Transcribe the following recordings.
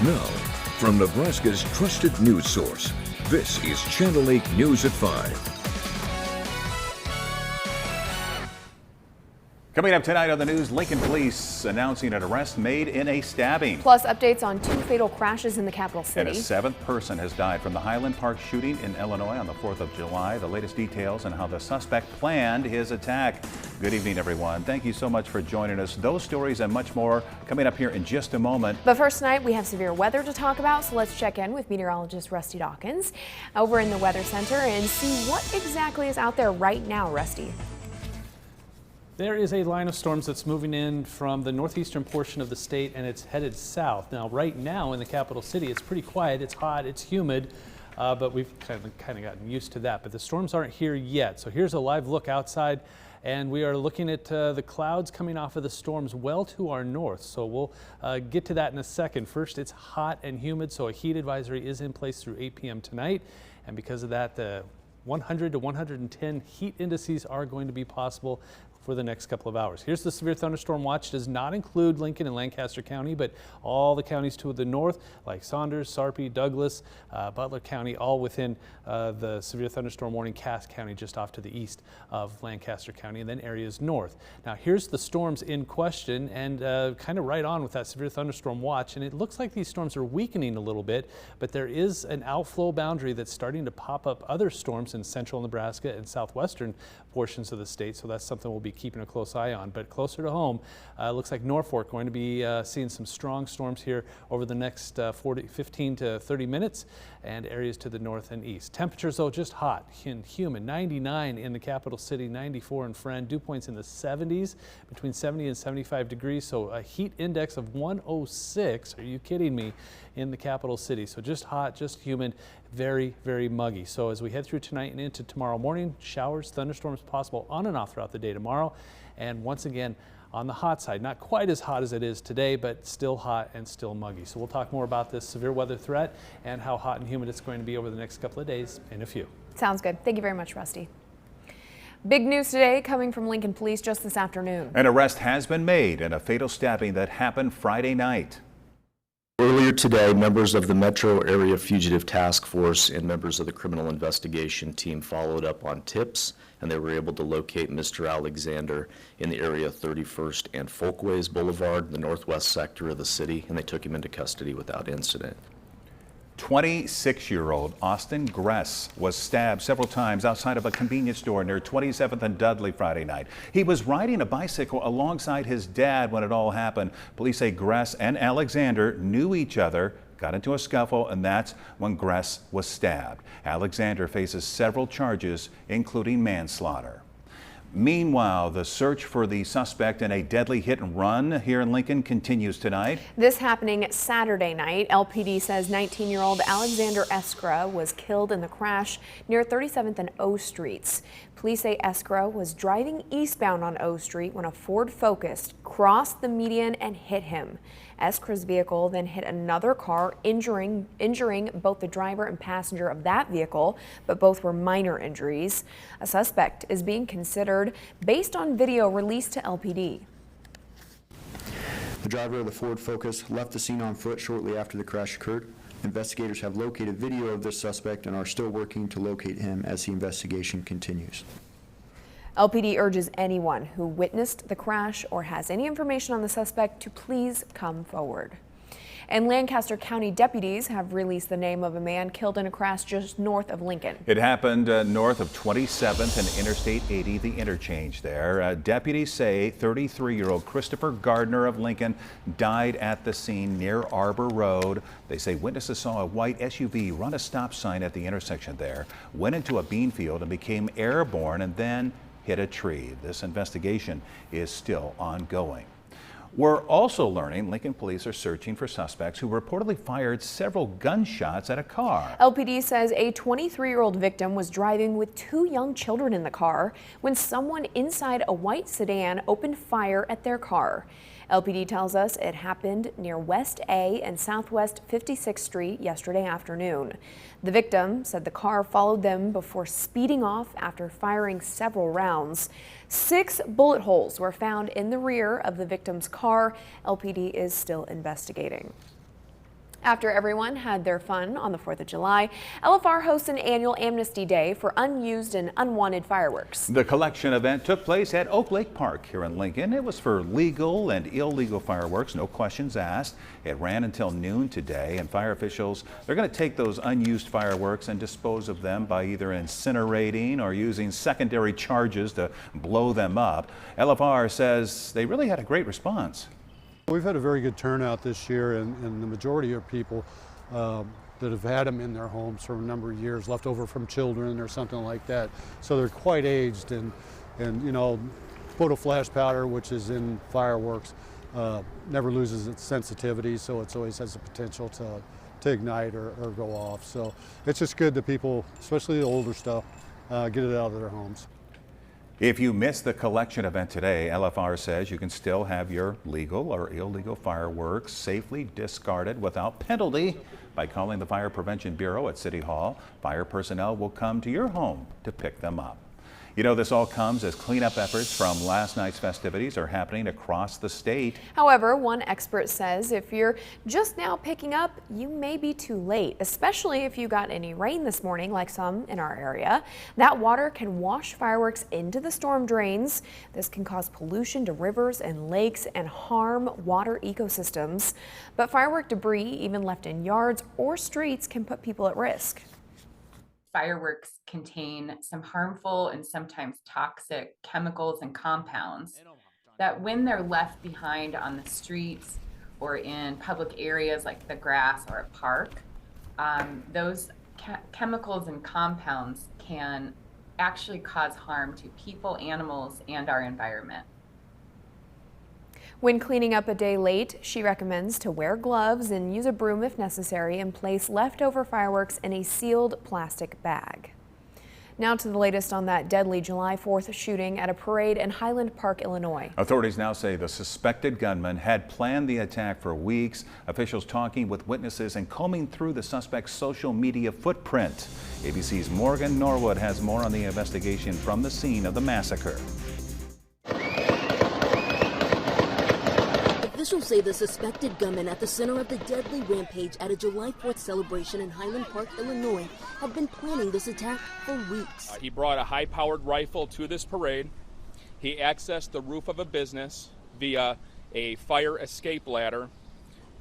Now, from Nebraska's trusted news source, this is Channel 8 News at 5. Coming up tonight on the news, Lincoln police announcing an arrest made in a stabbing. Plus updates on 2 fatal crashes in the capital city. And a 7th person has died from the Highland Park shooting in Illinois on the 4th of July. The latest details on how the suspect planned his attack. Good evening, everyone. Thank you so much for joining us. Those stories and much more coming up here in just a moment. But first tonight, we have severe weather to talk about, so let's check in with meteorologist Rusty Dawkins over in the Weather Center and see what exactly is out there right now, Rusty. There is a line of storms that's moving in from the northeastern portion of the state, and it's headed south. Now, right now in the capital city, it's pretty quiet, it's hot, it's humid, but we've kind of gotten used to that. But the storms aren't here yet. So here's a live look outside, and we are looking at the clouds coming off of the storms well to our north. So we'll get to that in a second. First, it's hot and humid, so a heat advisory is in place through 8 p.m. tonight. And because of that, the 100 to 110 heat indices are going to be possible for the next couple of hours. Here's the severe thunderstorm watch. Does not include Lincoln and Lancaster County, but all the counties to the north, like Saunders, Sarpy, Douglas, Butler County, all within the severe thunderstorm warning. Cass County just off to the east of Lancaster County, and then areas north. Now here's the storms in question, and kind of right on with that severe thunderstorm watch. And it looks like these storms are weakening a little bit, but there is an outflow boundary that's starting to pop up other storms in central Nebraska and southwestern portions of the state. So that's something we'll be keeping a close eye on. But closer to home, looks like Norfolk going to be seeing some strong storms here over the next 15 to 30 minutes, and areas to the north and east. Temperatures, though, just hot and humid. 99 in the capital city, 94 in Friend, dew points in the 70s, between 70 and 75 degrees. So a heat index of 106. Are you kidding me? In the capital city. So just hot, just humid, very, very muggy. So as we head through tonight and into tomorrow morning, showers, thunderstorms possible on and off throughout the day tomorrow. And once again, on the hot side, not quite as hot as it is today, but still hot and still muggy. So we'll talk more about this severe weather threat and how hot and humid it's going to be over the next couple of days in a few. Sounds good. Thank you very much, Rusty. Big news today coming from Lincoln Police just this afternoon. An arrest has been made in a fatal stabbing that happened Friday night. Earlier today, members of the Metro Area Fugitive Task Force and members of the Criminal Investigation Team followed up on tips, and they were able to locate Mr. Alexander in the area of 31st and Folkways Boulevard, the northwest sector of the city, and they took him into custody without incident. 26-year-old Austin Gress was stabbed several times outside of a convenience store near 27th and Dudley Friday night. He was riding a bicycle alongside his dad when it all happened. Police say Gress and Alexander knew each other, got into a scuffle, and that's when Gress was stabbed. Alexander faces several charges, including manslaughter. Meanwhile, the search for the suspect in a deadly hit and run here in Lincoln continues tonight. This happening Saturday night. LPD says 19-year-old Alexander Eskra was killed in the crash near 37th and O Streets. Police say Eskra was driving eastbound on O Street when a Ford Focus crossed the median and hit him. Eskra's vehicle then hit another car, injuring both the driver and passenger of that vehicle, but both were minor injuries. A suspect is being considered based on video released to LPD. The driver of the Ford Focus left the scene on foot shortly after the crash occurred. Investigators have located video of this suspect and are still working to locate him as the investigation continues. LPD urges anyone who witnessed the crash or has any information on the suspect to please come forward. And Lancaster County deputies have released the name of a man killed in a crash just north of Lincoln. It happened north of 27th and Interstate 80, the interchange there. Deputies say 33-year-old Christopher Gardner of Lincoln died at the scene near Arbor Road. They say witnesses saw a white SUV run a stop sign at the intersection there, went into a bean field and became airborne and then hit a tree. This investigation is still ongoing. We're also learning Lincoln police are searching for suspects who reportedly fired several gunshots at a car. LPD says a 23-year-old victim was driving with 2 young children in the car when someone inside a white sedan opened fire at their car. LPD tells us it happened near West A and Southwest 56th Street yesterday afternoon. The victim said the car followed them before speeding off after firing several rounds. 6 bullet holes were found in the rear of the victim's car. LPD is still investigating. After everyone had their fun on the 4th of July, LFR hosts an annual Amnesty Day for unused and unwanted fireworks. The collection event took place at Oak Lake Park here in Lincoln. It was for legal and illegal fireworks, no questions asked. It ran until noon today, and fire officials, they're going to take those unused fireworks and dispose of them by either incinerating or using secondary charges to blow them up. LFR says they really had a great response. We've had a very good turnout this year, and the majority of people that have had them in their homes for a number of years, left over from children or something like that. So they're quite aged, and you know, photo flash powder, which is in fireworks, never loses its sensitivity, so it always has the potential to ignite or go off. So it's just good that people, especially the older stuff, get it out of their homes. If you missed the collection event today, LFR says you can still have your legal or illegal fireworks safely discarded without penalty by calling the Fire Prevention Bureau at City Hall. Fire personnel will come to your home to pick them up. You know, this all comes as cleanup efforts from last night's festivities are happening across the state. However, one expert says if you're just now picking up, you may be too late, especially if you got any rain this morning, like some in our area. That water can wash fireworks into the storm drains. This can cause pollution to rivers and lakes and harm water ecosystems. But firework debris, even left in yards or streets, can put people at risk. Fireworks contain some harmful and sometimes toxic chemicals and compounds that, when they're left behind on the streets or in public areas like the grass or a park, those chemicals and compounds can actually cause harm to people, animals, and our environment. When cleaning up a day late, she recommends to wear gloves and use a broom if necessary and place leftover fireworks in a sealed plastic bag. Now to the latest on that deadly July 4th shooting at a parade in Highland Park, Illinois. Authorities now say the suspected gunman had planned the attack for weeks. Officials talking with witnesses and combing through the suspect's social media footprint. ABC's Morgan Norwood has more on the investigation from the scene of the massacre. Officials say the suspected gunman at the center of the deadly rampage at a July 4th celebration in Highland Park, Illinois, had been planning this attack for weeks. He brought a high-powered rifle to this parade. He accessed the roof of a business via a fire escape ladder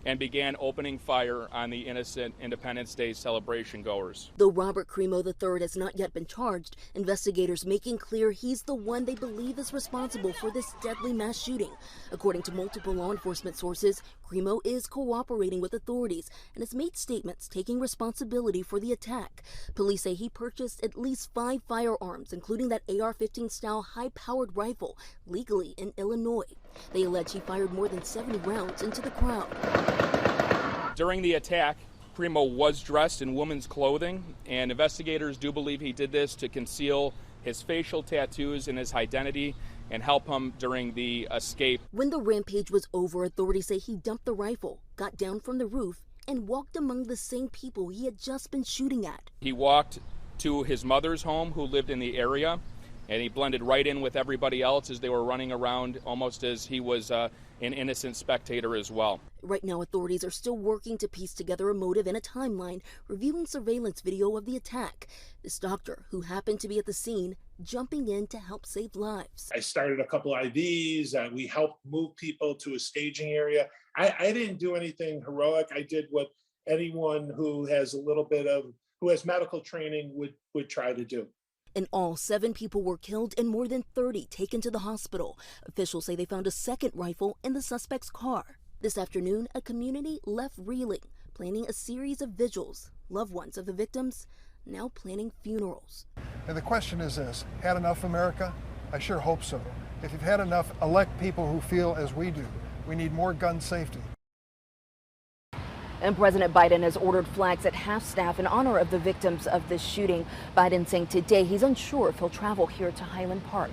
and began opening fire on the innocent Independence Day celebration goers. Though Robert Cremo III has not yet been charged, investigators making clear he's the one they believe is responsible for this deadly mass shooting. According to multiple law enforcement sources, Cremo is cooperating with authorities and has made statements taking responsibility for the attack. Police say he purchased at least 5 firearms, including that AR-15 style high-powered rifle, legally in Illinois. They allege he fired more than 70 rounds into the crowd. During the attack, Cremo was dressed in women's clothing, and investigators do believe he did this to conceal his facial tattoos and his identity and help him during the escape. When the rampage was over, authorities say he dumped the rifle, got down from the roof, and walked among the same people he had just been shooting at. He walked to his mother's home, who lived in the area, and he blended right in with everybody else as they were running around, almost as he was an innocent spectator as well. Right now, authorities are still working to piece together a motive and a timeline, reviewing surveillance video of the attack. This doctor, who happened to be at the scene, jumping in to help save lives. I started a couple IVs. We helped move people to a staging area. I didn't do anything heroic. I did what anyone who has who has medical training would try to do. In all, 7 people were killed and more than 30 taken to the hospital. Officials say they found a second rifle in the suspect's car. This afternoon, a community left reeling, planning a series of vigils. Loved ones of the victims now planning funerals. And the question is this: had enough, America? I sure hope so. If you've had enough, elect people who feel as we do. We need more gun safety. And President Biden has ordered flags at half-staff in honor of the victims of this shooting. Biden saying today he's unsure if he'll travel here to Highland Park.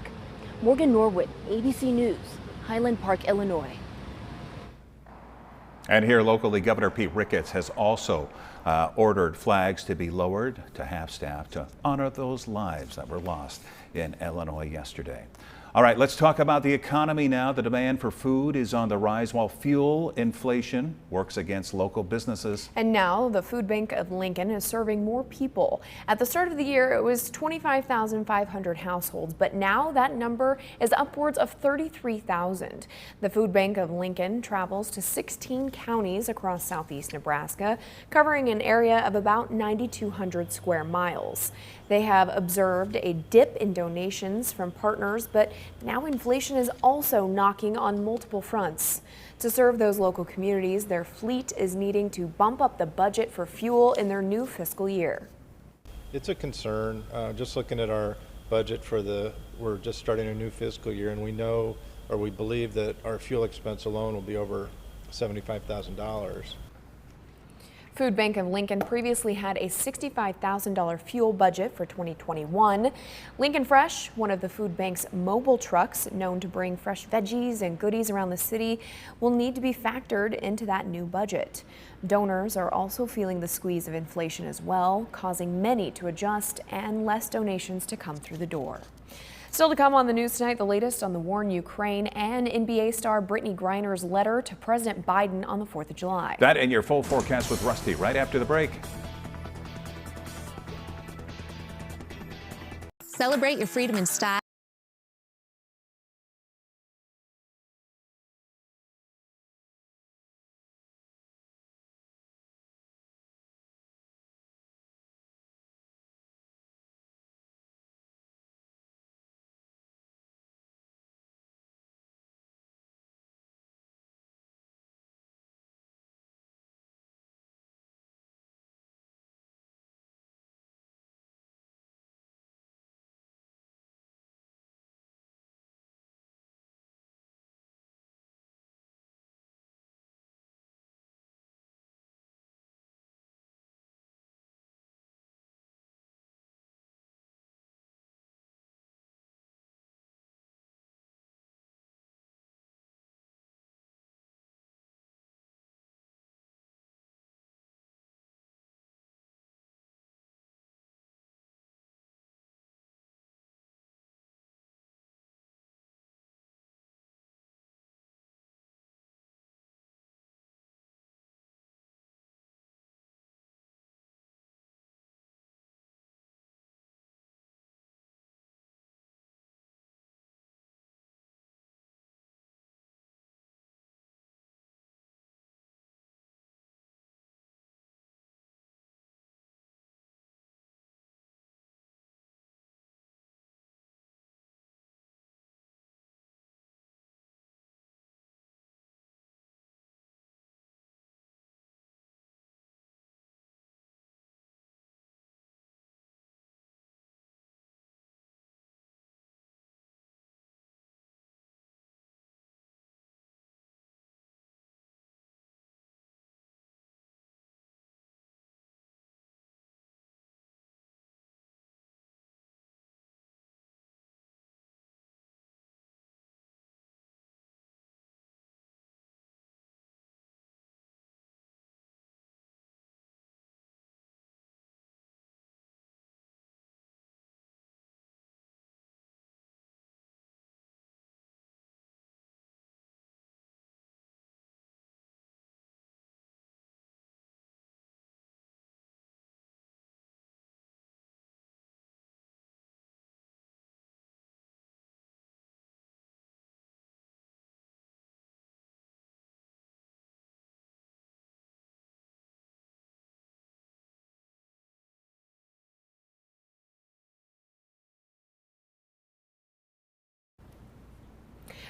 Morgan Norwood, ABC News, Highland Park, Illinois. And here locally, Governor Pete Ricketts has also ordered flags to be lowered to half-staff to honor those lives that were lost in Illinois yesterday. All right, let's talk about the economy now. The demand for food is on the rise while fuel inflation works against local businesses. And now the Food Bank of Lincoln is serving more people. At the start of the year, it was 25,500 households, but now that number is upwards of 33,000. The Food Bank of Lincoln travels to 16 counties across southeast Nebraska, covering an area of about 9,200 square miles. They have observed a dip in donations from partners, but now inflation is also knocking on multiple fronts. To serve those local communities, their fleet is needing to bump up the budget for fuel in their new fiscal year. It's a concern, just looking at our budget we're just starting a new fiscal year, and we know, or we believe that our fuel expense alone will be over $75,000. Food Bank of Lincoln previously had a $65,000 fuel budget for 2021. Lincoln Fresh, one of the food bank's mobile trucks known to bring fresh veggies and goodies around the city, will need to be factored into that new budget. Donors are also feeling the squeeze of inflation as well, causing many to adjust and less donations to come through the door. Still to come on the news tonight, the latest on the war in Ukraine and NBA star Brittany Griner's letter to President Biden on the 4th of July. That and your full forecast with Rusty right after the break. Celebrate your freedom in style.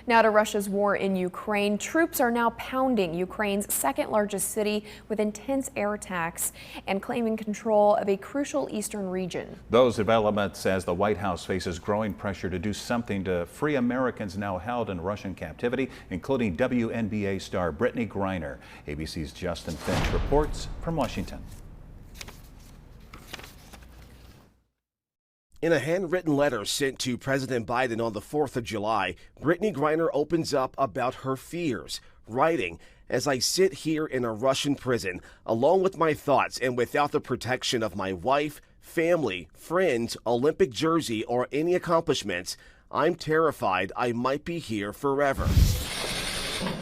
Now to Russia's war in Ukraine. Troops are now pounding Ukraine's second largest city with intense air attacks and claiming control of a crucial eastern region. Those developments as the White House faces growing pressure to do something to free Americans now held in Russian captivity, including WNBA star Brittany Griner. ABC's Justin Finch reports from Washington. In a handwritten letter sent to President Biden on the 4th of July, Brittany Griner opens up about her fears, writing, "As I sit here in a Russian prison, alone with my thoughts and without the protection of my wife, family, friends, Olympic jersey, or any accomplishments, I'm terrified I might be here forever.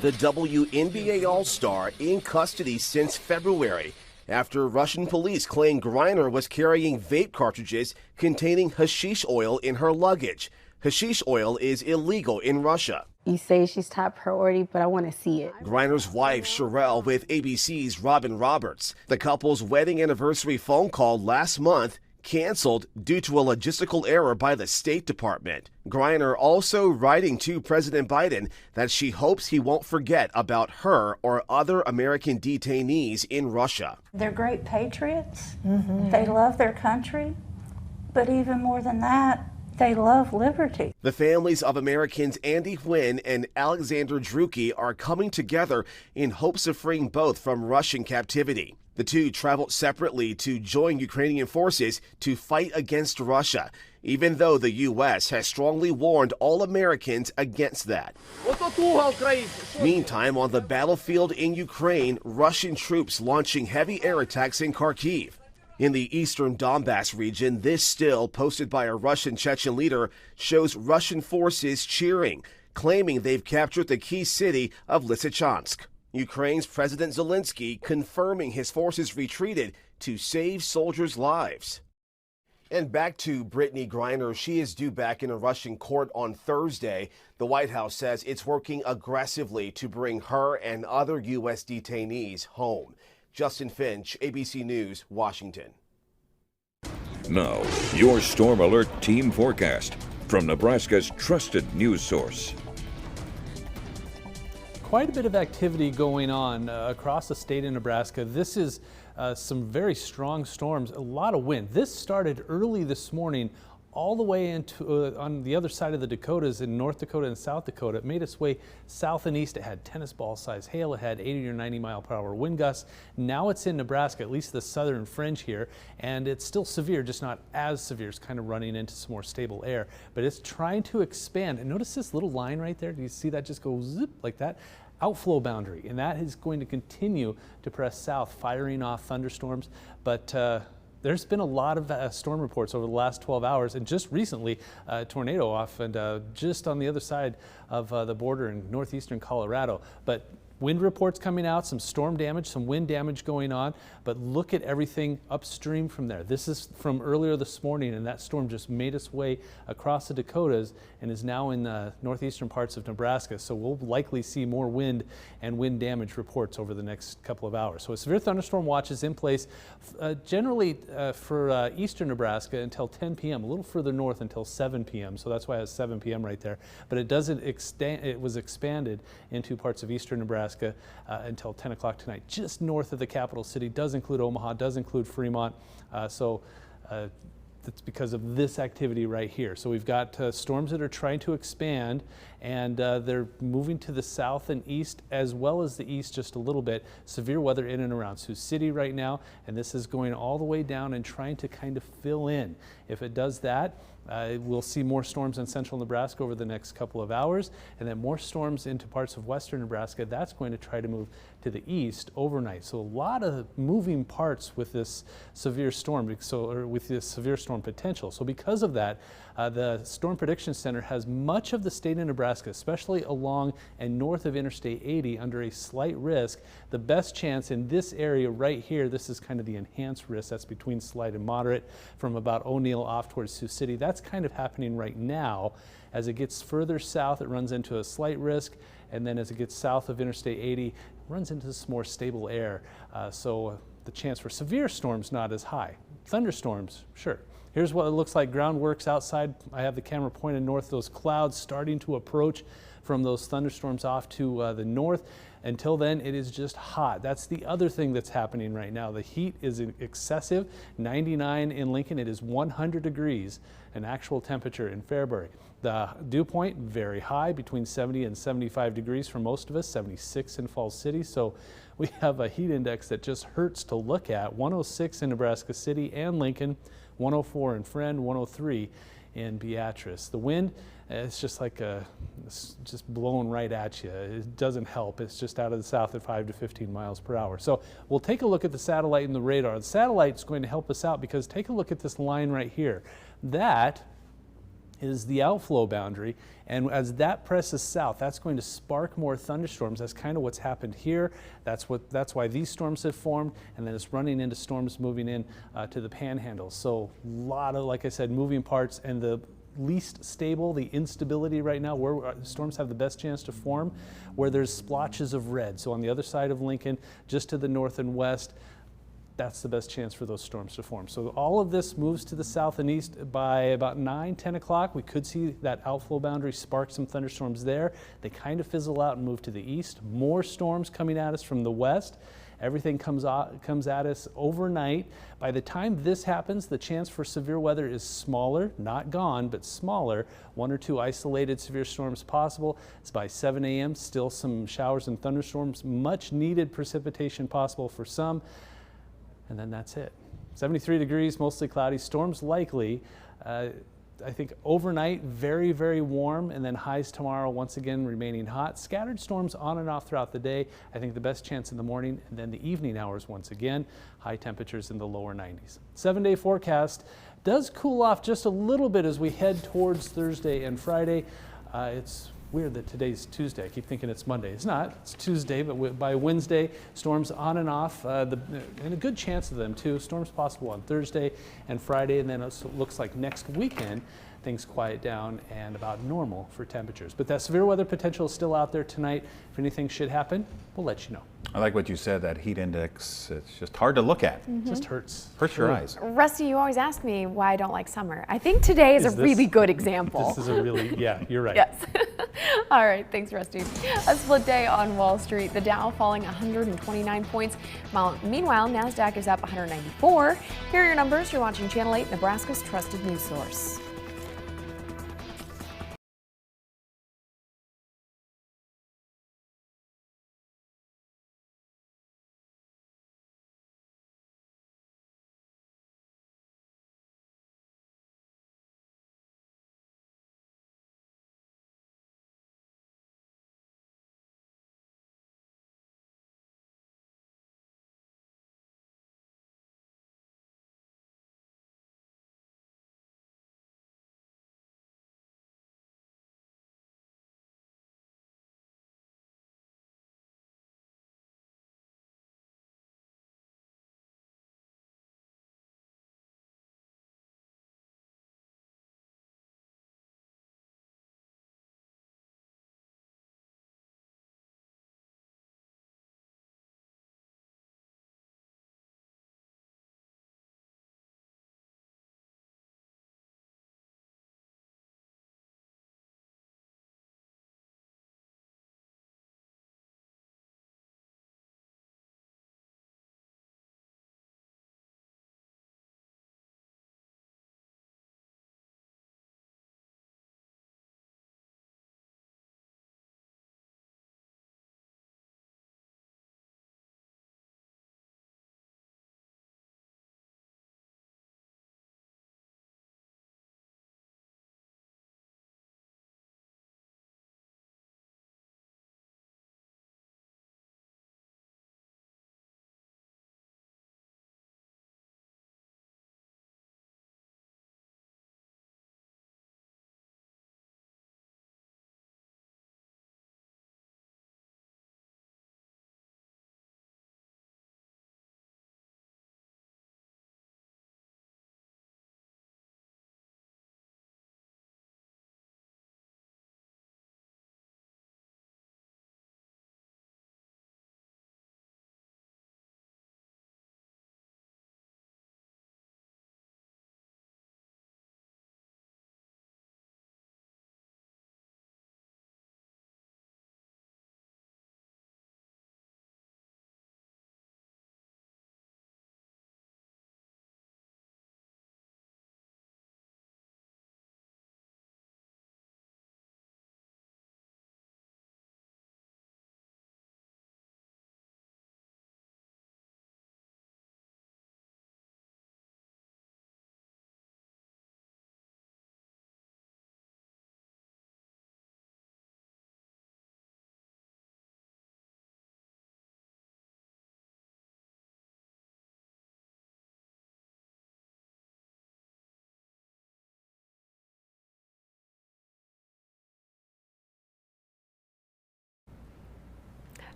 The WNBA All-Star in custody since February after Russian police claim Griner was carrying vape cartridges containing hashish oil in her luggage. Hashish oil is illegal in Russia. You say she's top priority, but I want to see it. Griner's wife, Sherelle, with ABC's Robin Roberts. The couple's wedding anniversary phone call last month canceled due to a logistical error by the State Department. Griner also writing to President Biden that she hopes he won't forget about her or other American detainees in Russia. They're great patriots. They love their country. But even more than that, they love liberty. The families of Americans Andy Huynh and Alexander Druki are coming together in hopes of freeing both from Russian captivity. The two traveled separately to join Ukrainian forces to fight against Russia, even though the U.S. has strongly warned all Americans against that. Meantime, on the battlefield in Ukraine, Russian troops launching heavy air attacks in Kharkiv. In the eastern Donbass region, this still, posted by a Russian Chechen leader, shows Russian forces cheering, claiming they've captured the key city of Lysychansk. Ukraine's President Zelensky confirming his forces retreated to save soldiers' lives. And back to Brittany Griner. She is due back in a Russian court on Thursday. The White House says it's working aggressively to bring her and other U.S. detainees home. Justin Finch, ABC News, Washington. Now, your Storm Alert team forecast from Nebraska's trusted news source. Quite a bit of activity going on across the state of Nebraska. This is some very strong storms, a lot of wind. This started early this morning all the way into on the other side of the Dakotas in North Dakota and South Dakota. It made its way south and east. It had tennis ball size hail. It had 80 or 90 mile per hour wind gusts. Now it's in Nebraska, at least the southern fringe here, and it's still severe, just not as severe. It's kind of running into some more stable air, but it's trying to expand. And notice this little line right there. Do you see that just go zip like that? Outflow boundary, and that is going to continue to press south, firing off thunderstorms. But there's been a lot of storm reports over the last 12 hours, and just recently a tornado off and just on the other side of the border in northeastern Colorado. But wind reports coming out, some storm damage, some wind damage going on, but look at everything upstream from there. This is from earlier this morning, and that storm just made its way across the Dakotas and is now in the northeastern parts of Nebraska. So we'll likely see more wind and wind damage reports over the next couple of hours. So a severe thunderstorm watch is in place generally for eastern Nebraska until 10 p.m., a little further north until 7 p.m. So that's why it has 7 p.m. right there. But it doesn't extend, it was expanded into parts of eastern Nebraska until 10 o'clock tonight, just north of the capital city. Does include Omaha, does include Fremont. That's because of this activity right here. So we've got storms that are trying to expand, and they're moving to the south and east as well as the east just a little bit. Severe weather in and around Sioux City right now, and this is going all the way down and trying to kind of fill in. If it does that, we'll see more storms in central Nebraska over the next couple of hours, and then more storms into parts of western Nebraska. That's going to try to move to the east overnight. So a lot of moving parts with this severe storm, or with this severe storm potential. So because of that, the Storm Prediction Center has much of the state of Nebraska, especially along and north of Interstate 80, under a slight risk. The best chance in this area right here, this is kind of the enhanced risk. That's between slight and moderate from about O'Neill off towards Sioux City. That's kind of happening right now. As it gets further south, it runs into a slight risk, and then as it gets south of Interstate 80, it runs into some more stable air. So the chance for severe storms not as high. Thunderstorms, sure. Here's what it looks like. Groundworks outside. I have the camera pointed north. Those clouds starting to approach from those thunderstorms off to the north. Until then, it is just hot. That's the other thing that's happening right now. The heat is excessive. 99 in Lincoln. It is 100 degrees, an actual temperature in Fairbury. The dew point, very high, between 70 and 75 degrees for most of us, 76 in Falls City. So we have a heat index that just hurts to look at. 106 in Nebraska City and Lincoln, 104 in Friend, 103 in Beatrice. The wind, it's just like it's just blowing right at you. It doesn't help. It's just out of the south at 5 to 15 miles per hour. So we'll take a look at the satellite and the radar. The satellite's going to help us out because take a look at this line right here. That is the outflow boundary, and as that presses south, that's going to spark more thunderstorms. That's kind of what's happened here. That's why these storms have formed, and then it's running into storms moving in to the panhandle. So a lot of, like I said, moving parts, and the least stable, the instability right now, where storms have the best chance to form, where there's splotches of red. So on the other side of Lincoln, just to the north and west, that's the best chance for those storms to form. So all of this moves to the south and east by about 9, 10 o'clock. We could see that outflow boundary spark some thunderstorms there. They kind of fizzle out and move to the east. More storms coming at us from the west. Everything comes at us overnight. By the time this happens, the chance for severe weather is smaller, not gone, but smaller. 1 or 2 isolated severe storms possible. It's by 7 a.m. Still some showers and thunderstorms. Much needed precipitation possible for some. And then that's it. 73 degrees, mostly cloudy, storms likely. I think overnight, very, very warm, and then highs tomorrow once again remaining hot. Scattered storms on and off throughout the day. I think the best chance in the morning, and then the evening hours once again. High temperatures in the lower 90s. 7-day forecast does cool off just a little bit as we head towards Thursday and Friday. It's weird that today's Tuesday. I keep thinking it's Monday. It's not. It's Tuesday, but by Wednesday, storms on and off, and a good chance of them too. Storms possible on Thursday and Friday, and then it looks like next weekend things quiet down and about normal for temperatures. But that severe weather potential is still out there tonight. If anything should happen, we'll let you know. I like what you said, that heat index, it's just hard to look at. Mm-hmm. It just hurts. Hurts your eyes. Rusty, you always ask me why I don't like summer. I think today is a really good example. This is a really, yeah, you're right. Yes. All right, thanks, Rusty. A split day on Wall Street. The Dow falling 129 points. Meanwhile, NASDAQ is up 194. Here are your numbers. You're watching Channel 8, Nebraska's trusted news source.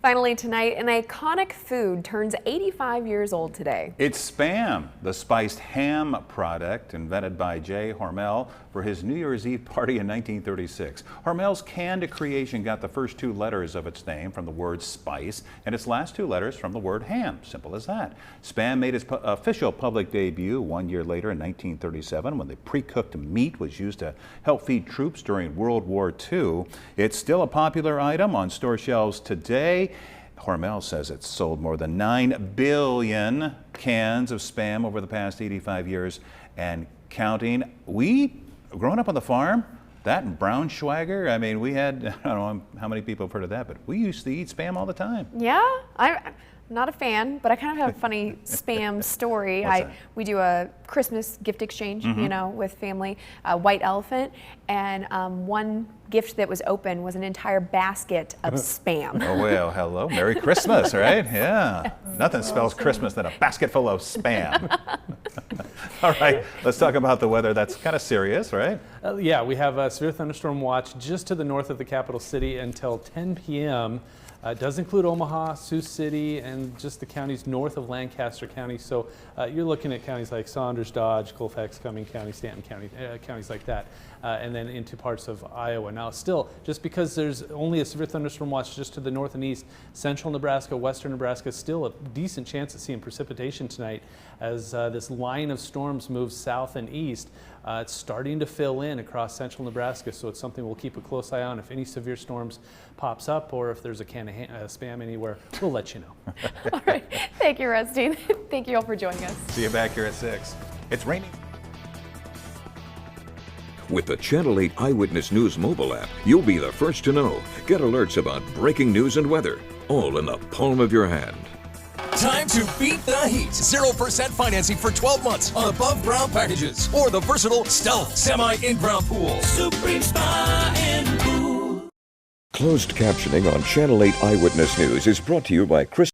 Finally tonight, an iconic food turns 85 years old today. It's Spam, the spiced ham product invented by J. Hormel for his New Year's Eve party in 1936. Hormel's canned creation got the first 2 letters of its name from the word spice and its last 2 letters from the word ham. Simple as that. Spam made its official public debut 1 year later in 1937 when the pre-cooked meat was used to help feed troops during World War II. It's still a popular item on store shelves today. Hormel says it's sold more than 9 billion cans of Spam over the past 85 years and counting. Growing up on the farm, that and brown Schwager, I mean, we had, I don't know how many people have heard of that, but we used to eat Spam all the time. Yeah, I'm not a fan, but I kind of have a funny Spam story. We do a Christmas gift exchange, you know, with family, White Elephant, and one gift that was open was an entire basket of Spam. Oh, well, hello. Merry Christmas, right? Yeah. Nothing spells Christmas than a basket full of Spam. All right, let's talk about the weather. That's kind of serious, right? Yeah, we have a severe thunderstorm watch just to the north of the capital city until 10 p.m. It does include Omaha, Sioux City, and just the counties north of Lancaster County. So you're looking at counties like Saunders, Dodge, Colfax, Cumming County, Stanton County, counties like that, and then into parts of Iowa. Now, still, just because there's only a severe thunderstorm watch just to the north and east, central Nebraska, western Nebraska, still a decent chance of seeing precipitation tonight as this line of storms moves south and east. It's starting to fill in across central Nebraska, so it's something we'll keep a close eye on. If any severe storms pops up or if there's a can of Spam anywhere, we'll let you know. All right. Thank you, Rusty. Thank you all for joining us. See you back here at 6. It's raining. With the Channel 8 Eyewitness News mobile app, you'll be the first to know. Get alerts about breaking news and weather, all in the palm of your hand. Time to beat the heat. 0% financing for 12 months on above ground packages or the versatile Stealth semi in-ground pool. Supreme Spa and Pool. Closed captioning on Channel 8 Eyewitness News is brought to you by Chris